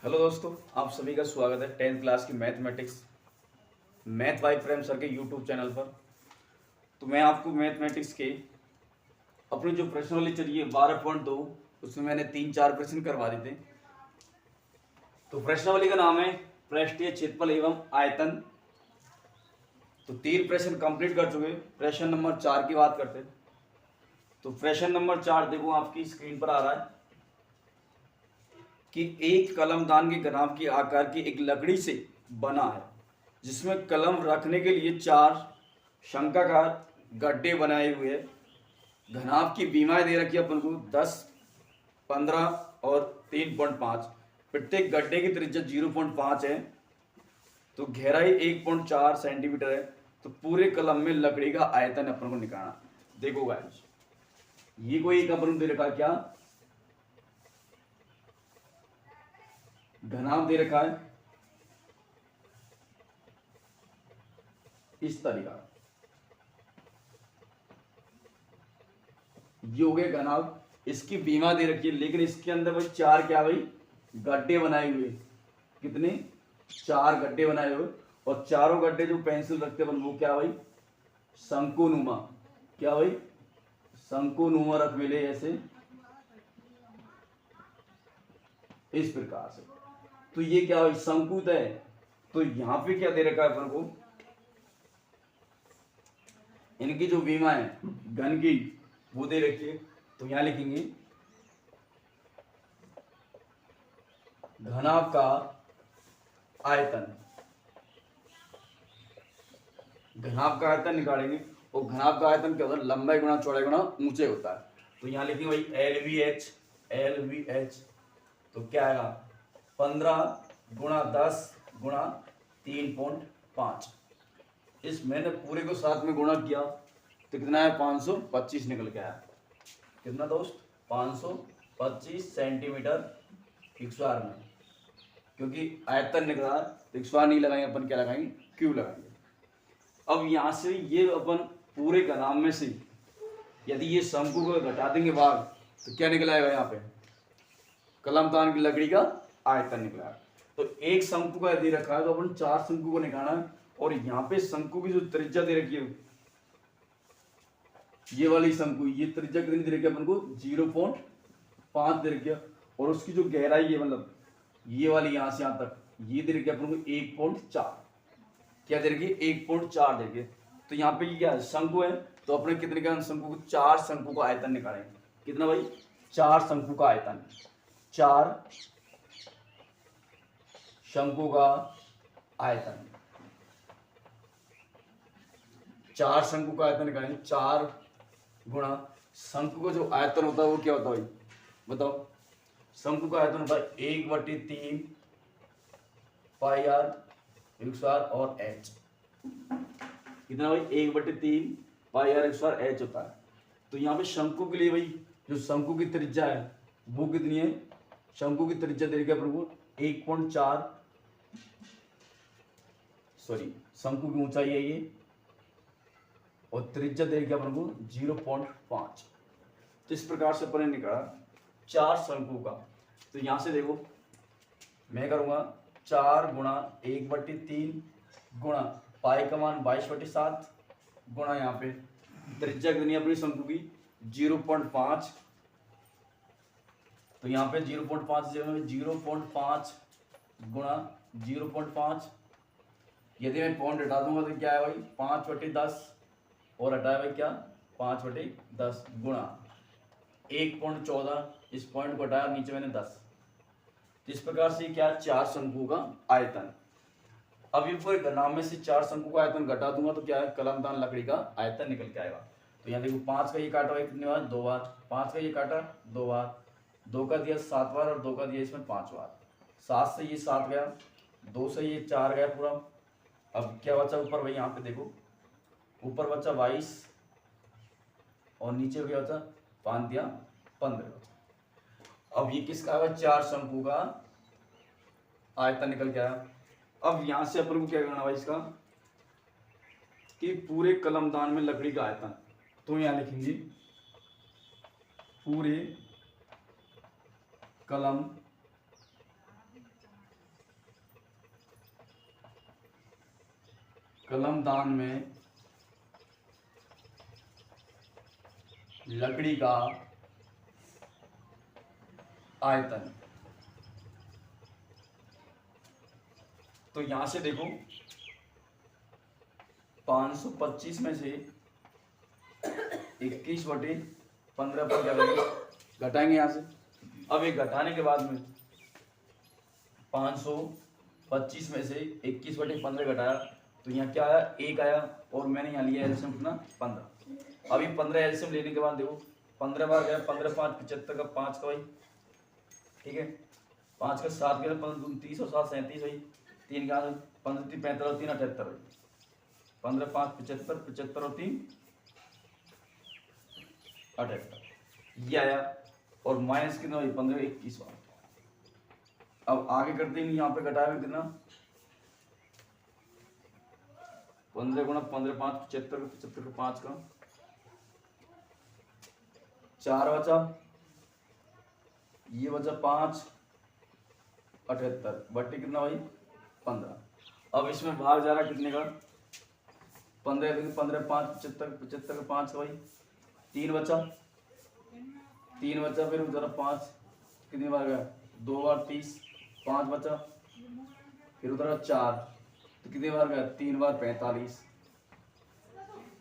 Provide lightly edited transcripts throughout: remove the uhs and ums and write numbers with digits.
Hello दोस्तों, आप सभी का स्वागत है 10th क्लास की मैथमेटिक्स मैथ बाय प्रेम सर के यूट्यूब चैनल पर। तो मैं आपको मैथमेटिक्स के अपनी जो प्रश्नावली चली है 12.2 उसमें मैंने 3-4 प्रश्न करवा दिए थे। तो प्रश्नावली का नाम है पृष्ठीय क्षेत्रफल एवं आयतन। तो 3 प्रश्न कंप्लीट कर चुके। प्रश्न नंबर 4 की बात करते हैं। तो प्रश्न नंबर 4 देखो आपकी स्क्रीन पर आ रहा है कि एक कलमदान के घनाभ के आकार की एक लकड़ी से बना है जिसमें कलम रखने के लिए 4 शंक्वाकार गड्ढे बनाए हुए हैं। घनाभ की बीमाएं दे रखी है अपन को 10, 15 और 3.5। प्रत्येक गड्ढे की त्रिज्या 0.5 है। तो गहराई 1.4 सेंटीमीटर है। तो पूरे कलम में लकड़ी का आयतन अपन को निकालना। देखो गाइस, ये कोई एक अपन को दे रखा क्या, घनाभ दे रखा है इस तरीका। ये हो गया घनाभ, इसकी बीमा दे रखी है, लेकिन इसके अंदर भाई 4 क्या भाई गड्ढे बनाए हुए। कितने? 4 गड्ढे बनाए हुए। और चारों गड्ढे जो पेंसिल रखते हैं वो क्या भाई शंकुनुमा। क्या भाई शंकुनुमा रख मिले ऐसे इस प्रकार से। तो ये क्या भाई शंकुत है। तो यहां पे क्या दे रखा है अपन को, इनकी जो बीमा है घन की वो दे रखी है। तो यहां लिखेंगे घनाभ का आयतन। घनाभ का आयतन निकालेंगे और घनाभ का आयतन क्या होता है, लंबाई गुणा चौड़ाई गुणा ऊंचे होता है। तो यहां लिखेंगे भाई एल वी एच। तो क्या आएगा 15 गुणा 10 गुणा 3.5। इस मैंने पूरे को साथ में गुणा किया तो कितना है 525 निकल के आया। कितना दोस्त 525 सेंटीमीटर स्क्वायर में। क्योंकि आयतन निकला तो स्क्वायर नहीं लगाएंगे अपन, क्या लगाएंगे क्यूब लगाएंगे। अब यहां से ये अपन पूरे घनाभ में से यदि ये शंकु को घटा देंगे भाग तो क्या निकलाएगा, यहाँ पे कलमदान की लकड़ी का आयतन निकला। तो एक शंकु का यदि रखा है तो अपन 4 शंकु को निकालना है। और यहाँ पे शंकु की जो त्रिज्या दे रखी है, ये वाली शंकु, ये त्रिज्या कितनी दे रखी है अपन को 0.5 दे रखी है। और उसकी जो गहराई है मतलब ये वाली यहां से यहां तक ये दे रखी है अपन को 1.4। क्या दे रखी है 1.4 दे रखी है। तो यहाँ पे ये क्या शंकु है, तो अपने कितने का शंकु को 4 शंकु का आयतन निकालेंगे। कितना भाई 4 शंकु का आयतन। 4 शंकु का आयतन। 4 शंकु का आयतन निकालेंगे। 4 गुणा शंकु का जो आयतन होता है वो क्या होता है भाई बताओ। शंकु का आयतन होता है 1/3 पाई आर स्क्वायर और एच। कितना भाई 1/3 पाई आर स्क्वायर एच होता है। तो यहाँ पे शंकु के लिए भाई जो शंकु की त्रिज्या है वो कितनी है, शंकु की त्रिज्या दे रखी है अपन को 1.4, सॉरी शंकु की ऊंचाई है ये और त्रिज्या दे रखी है अपन को 0.5। तो इस प्रकार से अपन ने निकाला 4 शंकु का। तो यहां से देखो मैं करूंगा 4 गुणा 1/3 गुणा पाई का मान 22/7 गुणा यहाँ पे त्रिज्या कितनी है अपनी शंकु की 0.5। तो यहाँ पे 0.5 0.5 गुणा 0.5। यदि मैं पॉइंट हटा दूंगा तो क्या है भाई 5/10 और हटाया भाई क्या 5/10 गुणा 1.14। इस पॉइंट को हटाया नीचे मैंने 10। इस प्रकार से क्या 4 शंकु का आयतन। अब ये पूरे घनाभ में से 4 शंकु का आयतन घटा दूंगा तो क्या है कलमदान लकड़ी का आयतन निकल के आएगा। तो यहाँ देखो 5 का ये काटा हुआ कितनी बार 2 बार, 5 का ये काटा 2 बार, 2 का दिया 7 बार और 2 का दिया इसमें 5 बार। 7 से ये 7 गया, 2 से ये 4 गया पूरा। अब क्या बचा ऊपर भाई यहाँ पे देखो ऊपर बचा 22 और नीचे क्या बचा 5 दिया 15 बचा। अब ये किसका आएगा 4 शंकु का आयतन निकल के आया। अब यहां से अपन को क्या करना भाई इसका कि पूरे कलमदान में लकड़ी का आयतन। तो यहां लिखेंगे पूरे कलम कलमदान में लकड़ी का आयतन। तो यहां से देखो 525 में से 21/15 पर क्या करेंगे, घटाएंगे यहां से। अब ये घटाने के बाद में 525 में से 21/15 घटाया तो यहाँ क्या आया, 1 आया, और मैंने यहाँ लिया एलसीएम कितना, 15। अभी 15 एलसीएम लेने के बाद देखो 15 बार गया, 15 5 75 का 5 का भाई, ठीक है, 5 का 7 गया, 15 दूनी 30 और 7 37 भाई, 3 का 15 3 35 और 3 78 भाई, 15 5 75 75 और 3 78 ये आया, और माइनस कितना भाई 15 21 बार। अब आगे करते हैं, यहाँ पे घटाया हुआ कितना, 15 गुणा 15 5 75 75 का 5 का 4 बचा, ये बचा 5 78 बट्टी कितना भाई 15। अब इसमें भाग जा रहा कितने का, 15 15 5 75 75 का 5 का भाई, 3 बचा, 3 बचा, फिर उधर 5 कितनी बार गया, 2 बार 30, 5 बचा, फिर उधर 4 तो कितनी बार गया, 3 बार 45,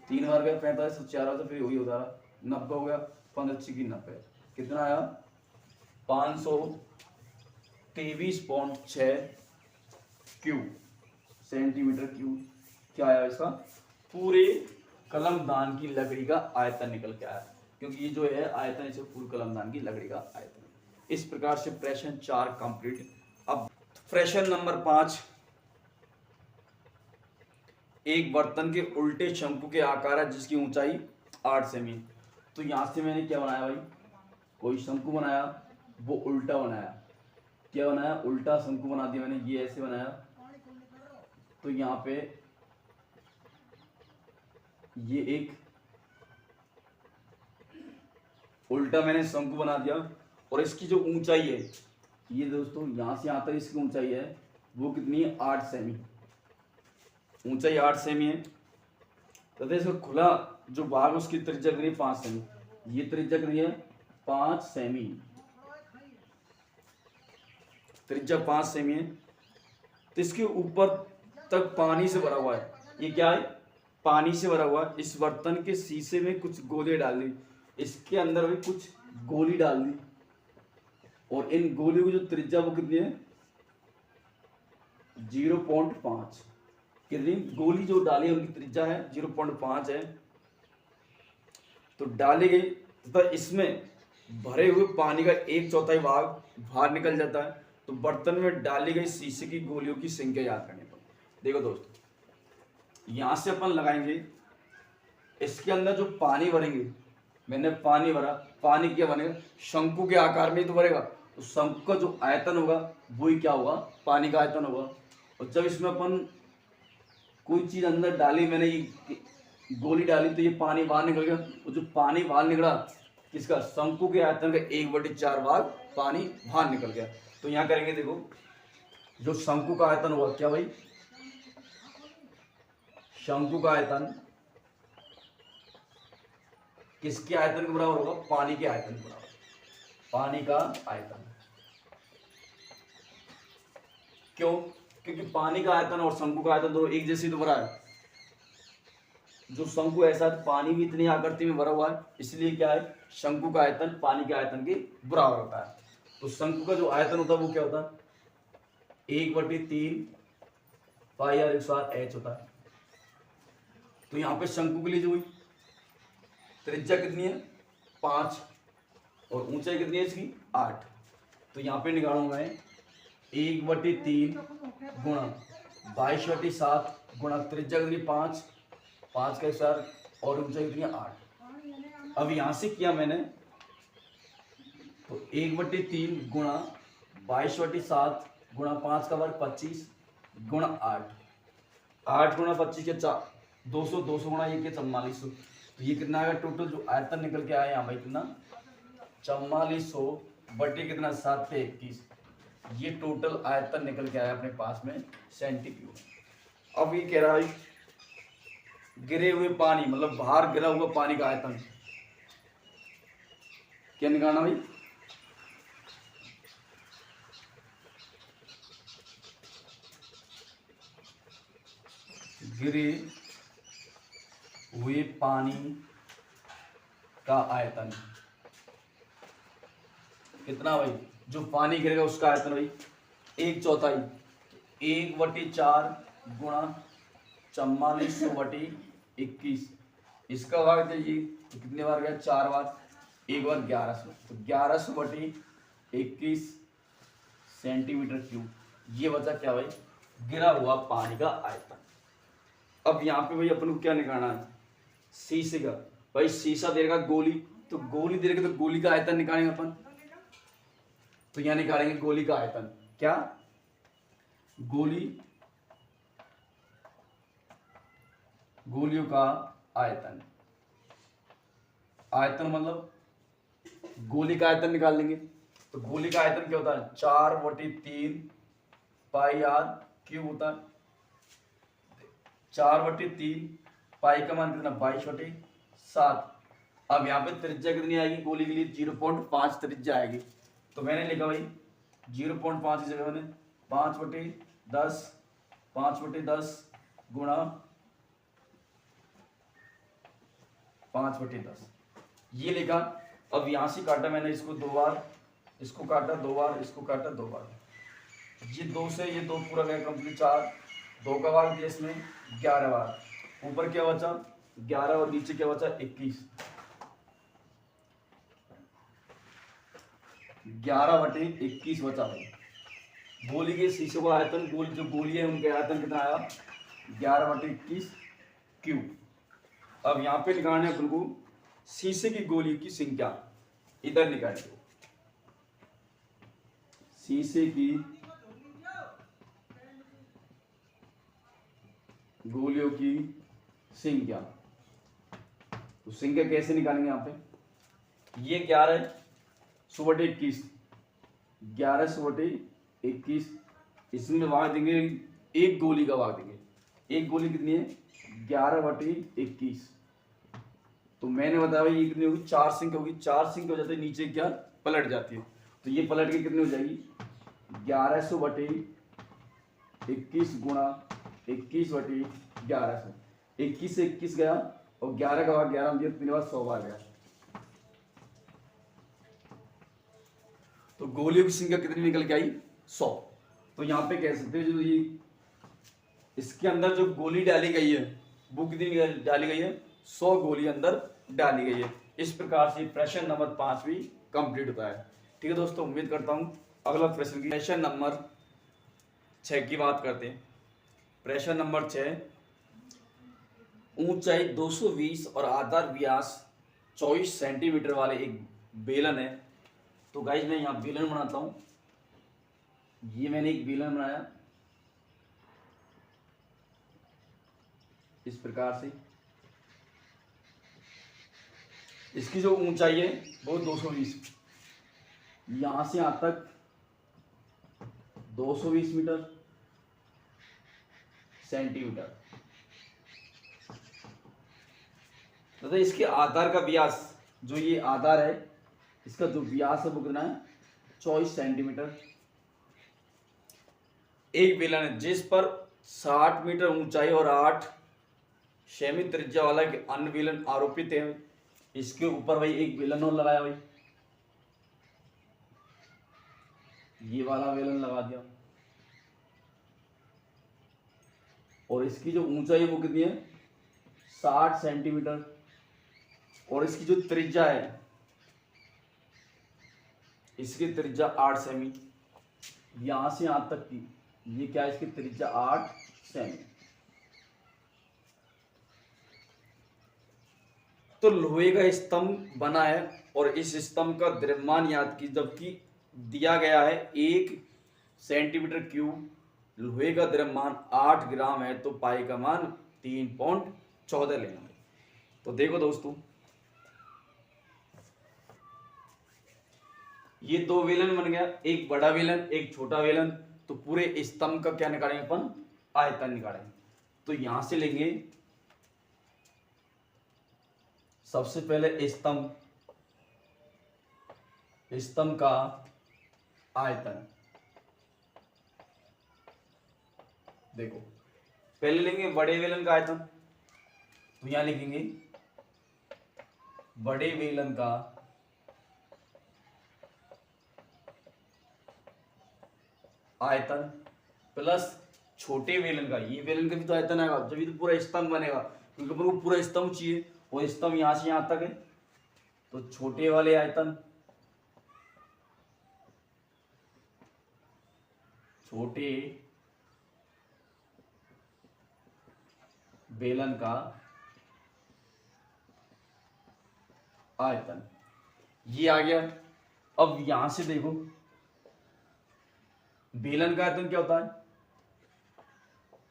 3 बार गया 45 तो 4 बचा, फिर वही उधर 90 हो गया, 15 6 90 कितना आया 523.6 क्यूब सेंटीमीटर क्यूब क्या आया इसका, पूरे कलमदान की लकड़ी का आयतन निकल के आया, क्योंकि ये जो है आयतन इसे पूरे कलमदान की लकड़ी का आयतन। इस प्रकार से प्रश्न 4 कंप्लीट। अब प्रश्न नंबर 5, एक बर्तन के उल्टे शंकु के आकार है जिसकी ऊंचाई 8 सेमी। तो यहां से मैंने क्या बनाया भाई, कोई शंकु बनाया, वो उल्टा बनाया, क्या बनाया, उल्टा शंकु बना दिया मैंने, ये ऐसे बनाया। तो यहाँ पे ये एक उल्टा मैंने शंकु बना दिया, और इसकी जो ऊंचाई है, ये दोस्तों यहां से यहां तक इसकी ऊंचाई है वो कितनी है 8 सेमी, ऊंचाई 8 सेमी है। तथा इसका खुला जो भाग उसकी त्रिज्या कितनी है 5 सेमी, ये त्रिज्या कितनी है 5 सेमी, त्रिज्या 5 सेमी है। तो इसके ऊपर तक पानी से भरा हुआ है, ये क्या है पानी से भरा हुआ है। इस बर्तन के शीशे में कुछ गोले डाल दी, इसके अंदर भी कुछ गोली डाल दी, और इन गोलियों की जो त्रिज्या वो कितनी है 0.5, कितनी गोली जो डाली है उनकी त्रिज्या है 0.5 है। तो डाली गई तथा इसमें भरे हुए पानी का 1/4 भाग बाहर निकल जाता है। तो बर्तन में डाली गई शीशे की गोलियों की संख्या याद करने पर, देखो दोस्तों यहां से अपन लगाएंगे, इसके अंदर जो पानी भरेंगे, मैंने पानी भरा, पानी क्या बनेगा शंकु के आकार में ही तो भरेगा, तो शंकु का जो आयतन होगा वही क्या होगा पानी का आयतन होगा। और जब इसमें अपन कोई चीज अंदर डाली, मैंने ये गोली डाली तो ये पानी बाहर निकल गया, और जो पानी बाहर निकला किसका शंकु के आयतन का 1/4 भाग पानी बाहर निकल गया। तो यहाँ करेंगे देखो, जो शंकु का आयतन होगा क्या भाई, शंकु का आयतन किसके आयतन के बराबर होगा, पानी के आयतन के बराबर, पानी का आयतन। क्यों, क्योंकि पानी का आयतन और शंकु का आयतन दोनों एक जैसी तो भरा है। जो शंकु ऐसा पानी भी इतनी आकृति में भरा हुआ है, इसलिए क्या है शंकु का आयतन पानी के आयतन के बराबर होता है। तो शंकु का जो आयतन होता है वो क्या होता है 1/3 πr/h होता है। तो यहाँ पे शंकु के लिए जो हुई त्रिज्या कितनी है 5 और ऊंचाई कितनी है इसकी 8। तो यहाँ पे निकालूंगा मैं 1/3 गुणा 22/7 गुणा त्रिज्या कितनी 5 का 4 और ऊंचाई कितनी 8। अब यहाँ से किया मैंने तो 1/3 गुणा 22/7 गुणा 5 का वर्ग 25 गुणा 8 गुणा 25 के 4 200 गुणा ये 4400। तो ये कितना आएगा टोटल जो आयतन निकल के आया यहाँ भाई कितना 4400 बटे कितना 7 से 21, ये टोटल आयतन निकल के आया अपने पास में सेंटीक्यूब। अब ये कह रहा है गिरे हुए पानी मतलब बाहर गिरा हुआ पानी का आयतन क्या निकालना भाई? गिरे हुए पानी का आयतन कितना भाई? जो पानी गिरेगा उसका आयतन भाई 1/4, 1/4 गुणा 44/21। इसका भाग दीजिए तो कितने बार गया? 4 बार। एक बार 1100, तो 1100/21 सेंटीमीटर क्यूब। ये बचा क्या भाई? गिरा हुआ पानी का आयतन। अब यहाँ पे भाई अपन को क्या निकालना है? शीशे का। भाई शीशा देगा गोली, तो गोली देगा तो गोली का आयतन निकालेंगे अपन। तो यहाँ निकालेंगे गोली का आयतन। क्या? गोलियों का आयतन। आयतन मतलब गोली का आयतन निकाल लेंगे। तो गोली का आयतन क्या होता है? 4/3 पाई आर क्यूब होता है। 4/3 पाई का मान कितना? 22/7। अब यहाँ पे त्रिज्या कितनी आएगी गोली के लिए? 0.5 त्रिज्या आएगी। तो मैंने लिखा भाई 0.5 की जगह मैंने 5/10 गुणा 5/10 ये लिखा। अब यहाँ से काटा मैंने इसको 2 बार, इसको काटा 2 बार, इसको काटा 2 बार। ये 2 से ये 2 पूरा गया कंप्लीट, 4, 2 का भाग दिया इसमें 11 बार। ऊपर क्या बचा? 11 और नीचे क्या बचा? 21। 11/21 बचा भाई। गोली के शीशे का आयतन, गोली जो गोली है उनके आयतन कितना आया? 11/21 क्यूब। अब यहाँ पे निकालने अपन को शीशे की गोली की संख्या। इधर निकालिए शीशे की गोलियों की संख्या। तो संख्या कैसे निकालेंगे? यहाँ पे ये 11/21, 11/21 इसमें भाग देंगे, एक गोली का भाग देंगे। एक गोली कितनी है? 11/21। तो मैंने बताया भाई ये कितनी होगी? 4 संख्या होगी। 4 संख्या हो जाती है, नीचे क्या पलट जाती है। तो ये पलट के कितनी हो जाएगी? 1100/21 गुणा 21/1100। 21 से 21 गया और 11 का भाग 11 में दिया, 3 बार 100 बार गया। तो गोलियों की संख्या कितनी निकल के आई? 100। तो यहाँ पे कह सकते हैं जो ये इसके अंदर जो गोली डाली गई है वो कितनी डाली गई है? 100 गोली अंदर डाली गई है। इस प्रकार से प्रश्न नंबर 5 भी कंप्लीट होता है। ठीक है दोस्तों, उम्मीद करता हूँ अगला प्रश्न की प्रश्न नंबर 6 की बात करते हैं। प्रश्न नंबर 6, ऊंचाई 220 और आधार व्यास 24 सेंटीमीटर वाले एक बेलन है। तो गाइज मैं यहाँ बेलन बनाता हूँ। ये मैंने एक बेलन बनाया इस प्रकार से। इसकी जो ऊंचाई है वो 220, यहां से यहां तक 220 मीटर सेंटीमीटर। तो इसके आधार का व्यास, जो ये आधार है इसका जो व्यास है वो कितना है? 24 सेंटीमीटर। एक बेलन है जिस पर 60 मीटर ऊंचाई और 8 सेमी त्रिज्या वाला एक अन्य बेलन आरोपित है। इसके ऊपर भाई एक बेलन और लगाया भाई, ये वाला बेलन लगा दिया। और इसकी जो ऊंचाई है वो कितनी है? 60 सेंटीमीटर। और इसकी जो त्रिज्या है, इसकी त्रिज्या 8 सेमी। यहां से यहां तक की ये क्या है? इसकी त्रिज्या 8 सेमी। तो लोहे का स्तंभ बना है और इस स्तंभ का द्रव्यमान याद की, जबकि दिया गया है 1 सेंटीमीटर क्यूब, लोहे का द्रव्यमान 8 ग्राम है, तो पाई का मान 3.14 लेना है। तो देखो दोस्तों, ये 2 बेलन बन गया, एक बड़ा बेलन एक छोटा बेलन। तो पूरे स्तंभ का क्या निकालेंगे अपन? आयतन निकालेंगे। तो यहां से लेंगे सबसे पहले स्तंभ का आयतन। देखो पहले लेंगे बड़े वेलन का आयतन, तो यहां लिखेंगे बड़े वेलन का आयतन प्लस छोटे वेलन का, ये वेलन का भी तो आयतन आएगा जब ये तो पूरा स्तंभ बनेगा, क्योंकि अपन को पूरा स्तंभ चाहिए और स्तंभ यहां से यहां तक है, तो छोटे वाले आयतन, छोटे बेलन का आयतन ये आ गया। अब यहां से देखो बेलन का आयतन क्या होता है,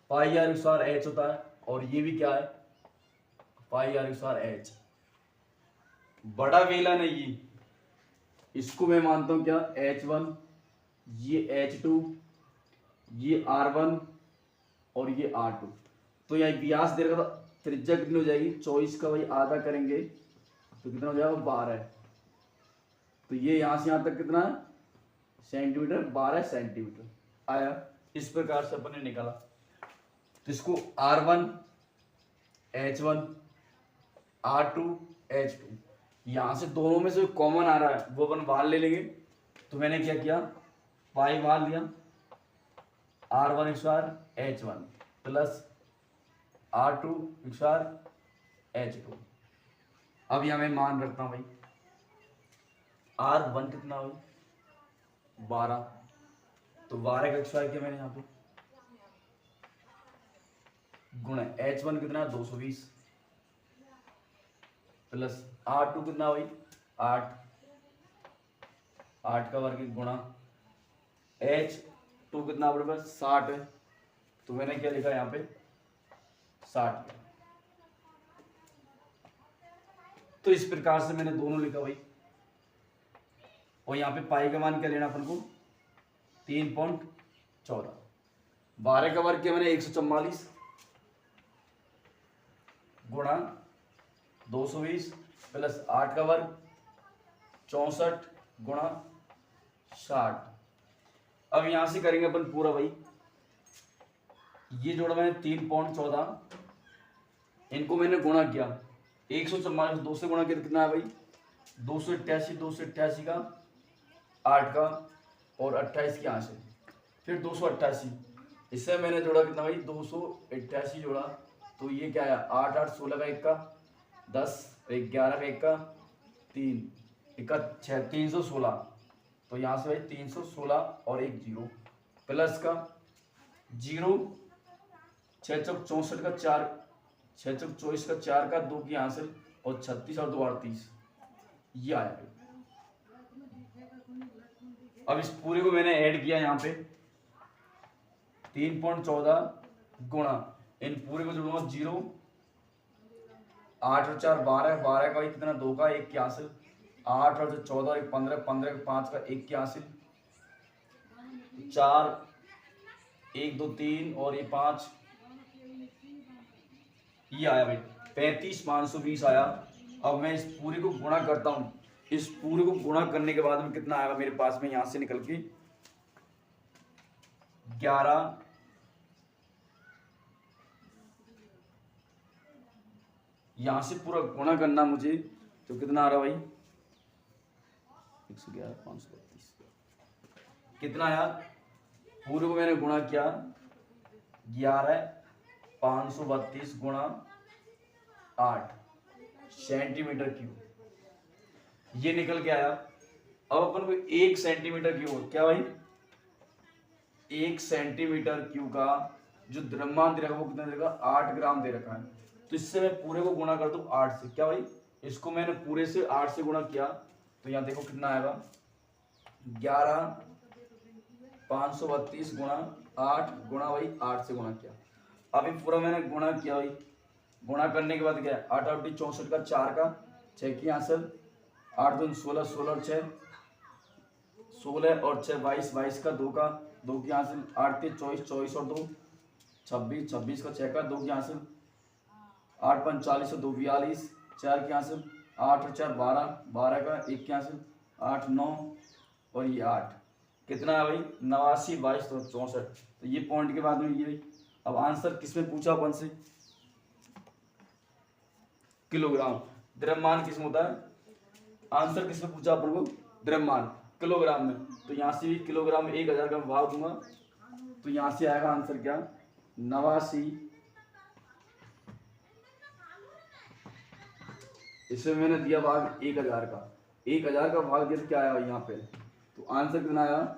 पाई आर स्क्वायर एच होता है, और ये भी क्या है, पाई आर स्क्वायर एच। बड़ा बेलन है ये, इसको मैं मानता हूं क्या H1, ये H2, ये R1 और ये R2। तो यहाँ व्यास दे रखा था, त्रिज्या कितनी हो जाएगी 24 का भाई आधा करेंगे तो कितना हो जाएगा 12। तो ये यहां से यहां तक कितना है सेंटीमीटर, 12 सेंटीमीटर आया। इस प्रकार से अपन ने निकाला। तो इसको R1 H1 R2 H2, यहां से दोनों में से कॉमन आ रहा है वो अपन बाहर ले लेंगे। तो मैंने क्या किया, पाई बाहर लिया, R1 square H1 plus R2 square H2। अब यहां मैं मान रखता हूं भाई, R1 कितना हो 12, तो 12 का स्क्वायर किया मैंने यहां पे, गुणा H1 कितना 220 प्लस R2 कितना भाई 8 का वर्ग गुणा H2 कितना अपने पास 60 है, तो मैंने क्या लिखा यहाँ पे 60। तो इस प्रकार से मैंने दोनों लिखा भाई। और यहाँ पे पाई का मान क्या लेना अपन को 3.14, 12 का वर्ग किया मैंने 144 गुणा 220 प्लस 8 का वर्ग 64 गुणा 60। अब यहां से करेंगे अपन पूरा भाई, ये जोड़ा मैंने 3.14, इनको मैंने गुणा किया 144 2 से गुणा किया कितना है भाई 288 का 8 का और 28 के यहाँ से फिर 288, इससे मैंने जोड़ा कितना भाई 288 जोड़ा, तो ये क्या है 8 8 16 का 1 का 10 11 का 1 का 3 1 का 6 316, तो यहाँ से भाई 316 और 1 0 प्लस का 0 6 चौक 64 का 4 6 चौक 24 का 4 का 2 की हासिल और 36 और 2 38, ये आया। अब इस पूरे को मैंने ऐड किया यहाँ पे 3.14 गुणा इन पूरे को जोड़ूंगा 0 8 और 4 12 12 का भाई कितना 2 का 1 की हासिल 8 और 14 और 1 15 15 का 5 का 1 की हासिल 4 1 2 3 और ये 5, ये आया भाई 35,520 आया। अब मैं इस पूरे को गुणा करता हूं, इस पूरे को गुणा करने के बाद में कितना आएगा मेरे पास में यहां से निकल के 11 यहां से पूरा गुणा करना मुझे, तो कितना आ रहा भाई 111,532 कितना आया, पूरे को मैंने गुणा किया 11,532 गुणा 8 सेंटीमीटर क्यूब, ये निकल के आया। अब अपन को 1 सेंटीमीटर क्यूब, क्या भाई 1 सेंटीमीटर क्यूब का जो द्रव्यमान दे रखा है वो कितना दे रखा है 8 ग्राम दे रखा है। तो इससे मैं पूरे को गुणा कर दूं 8 से, क्या भाई इसको मैंने पूरे से 8 से गुणा किया, तो यहाँ देखो कितना आएगा 11,532 गुणा 8 गुणा भाई 8 से गुणा किया। अभी पूरा मैंने गुणा किया भाई, गुणा करने के बाद क्या है 8 8 64 का 4 का 6 की हासिल 8 2 16 16 और 6 16 और 6 22 22 का 2 का 2 की हासिल 8 3 24 24 और 2 26 26 का 6 का 2 की हासिल 8 5 40 और 2 42 4 की हासिल 8 और 4 12, 12 का 81, 8 9 और ये 8, कितना है भाई 89 22 तो 64। तो ये पॉइंट के बाद में ये भाई। अब आंसर किसमें पूछा अपन से, किलोग्राम। द्रव्यमान किसमें होता है, आंसर किसमें पूछा अपन को, द्रव्यमान किलोग्राम में। तो यहाँ से भी किलोग्राम में 1000 का भाग दूंगा, तो यहाँ से आएगा आंसर क्या 89, इसमें मैंने दिया भाग 1000 का, 1000 का भाग दिया तो क्या आया यहाँ पे, तो आंसर कितना आया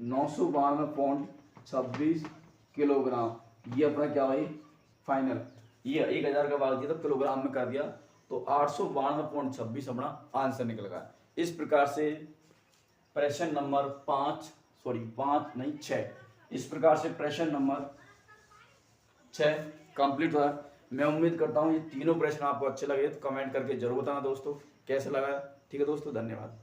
992.26 किलोग्राम। ये अपना क्या भाई फाइनल, ये 1000 का भाग दिया तो किलोग्राम में कर दिया, तो 892.26 अपना आंसर निकल गया। इस प्रकार से प्रश्न नंबर 6, इस प्रकार से प्रश्न नंबर 6 कंप्लीट हुआ। मैं उम्मीद करता हूँ ये तीनों प्रश्न आपको अच्छे लगे, तो कमेंट करके जरूर बताना दोस्तों कैसे लगा। ठीक है दोस्तों, धन्यवाद।